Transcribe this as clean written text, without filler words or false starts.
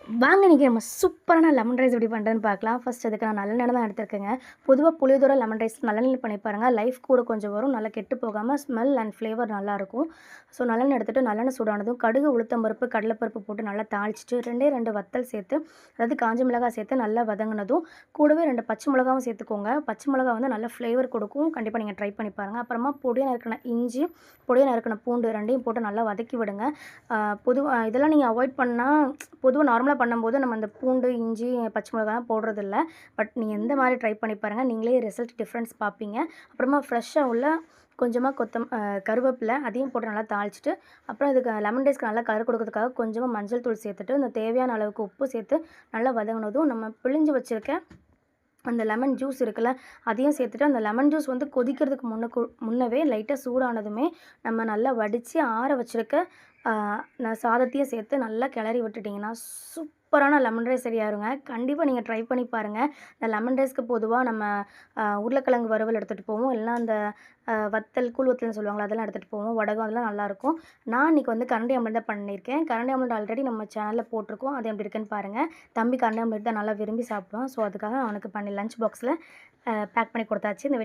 வாங்க இன்னைக்கு நம்ம சூப்பரான லெமன் ரைஸ் எப்படி பண்ணுறதுன்னு பார்க்கலாம். ஃபர்ஸ்ட் அதுக்கு நான் நல்லெண்ணெய் தான் எடுத்துருக்கேங்க. பொதுவா புளியோதரை, லெமன் ரைஸ் நல்லெண்ணெயில பண்ணி பாருங்க. லைஃப் கூட கொஞ்சம் வரும். நல்லா கெட்டு போகாம ஸ்மெல் அண்ட் ஃப்ளேவர் நல்லாயிருக்கும். ஸோ நல்லெண்ணெய் எடுத்துட்டு நல்லெண்ணெய் சூடானதும் கடுகு, உளுத்தம்பருப்பு, கடலைப்பருப்பு போட்டு நல்லா தாளிச்சுட்டு 2 வத்தல் சேர்த்து, அதாவது காஞ்ச மிளகாய் சேர்த்து நல்லா வதங்கினதும் கூடவே 2 பச்சை மிளகாவும் சேர்த்துக்கோங்க. பச்சை மிளகா வந்து நல்ல ஃப்ளேவர் கொடுக்கும். கண்டிப்பாக நீங்கள் ட்ரை பண்ணி பாருங்கள். அப்புறமா பொடியாக நறுக்கின இஞ்சி, பொடியாக நறுக்கின பூண்டு 2யும் போட்டு நல்லா வதக்கி விடுங்க. பொதுவா இதெல்லாம் நீங்கள் அவாய்ட் பண்ணால் பொதுவா நார்மலா பண்ணும்போது நம்ம அந்த பூண்டு, இஞ்சி, பச்சை மிளகாலாம் போடுறதில்ல. பட் நீங்க இந்த மாரி ட்ரை பண்ணி பாருங்க. நீங்களே ரிசல்ட் டிஃப்ரென்ஸ் பார்ப்பீங்க. அப்புறமா ஃப்ரெஷ்ஷா உள்ள கொஞ்சமா கருவேப்பில அதையும் போட்டு நல்லா தாளிச்சுட்டு, அப்புறம் இதுக்கு லெமன் ரைஸ்க்கு நல்லா கலர் கொடுக்கறதுக்காக கொஞ்சமா மஞ்சள் தூள் சேர்த்துட்டு, இந்த தேவையான அளவுக்கு உப்பு சேர்த்து நல்லா வதங்குனதும், நம்ம பிழிஞ்சு வச்சிருக்க அந்த லெமன் ஜூஸ் இருக்குல்ல, அதையும் சேர்த்துட்டு அந்த லெமன் ஜூஸ் வந்து கொதிக்கிறதுக்கு முன்னவே லைட்டா சூடானதுமே, நம்ம நல்லா வடிச்சு ஆற வச்சிருக்க ஆ சாதத்தையும் சேர்த்து நல்லா கிளறி விட்டுட்டிங்கன்னா, சூப்பரான லெமன் ரைஸ் ரெடி ஆயிருங்க. கண்டிப்பா நீங்க ட்ரை பண்ணி பாருங்க. இந்த லெமன் ரைஸ்க்கு பொதுவா நம்ம உருளைக்கிழங்கு வறுவல் எடுத்துட்டு போவோம். இல்லனா அந்த வத்தல், கூழ் வத்தல்னு சொல்லுவாங்கல்ல, அதெல்லாம் எடுத்துட்டு போவோம். வடகம் அதெல்லாம் நல்லாயிருக்கும். நான் இன்னைக்கு வந்து கரண்டி ஆம்லெட் தான் பண்ணியிருக்கேன். கரண்டி ஆம்லெட் ஆல்ரெடி நம்ம சேனல்ல போட்டிருக்கோம். அது எப்படி இருக்குன்னு பாருங்க. தம்பி கரண்டி ஆம்லெட் தான் நல்லா விரும்பி சாப்பிடுவான். ஸோ அதுக்காக அவனுக்கு பண்ணி லஞ்ச் பாக்ஸில பேக் பண்ணி கொடுத்தாச்சு. இந்த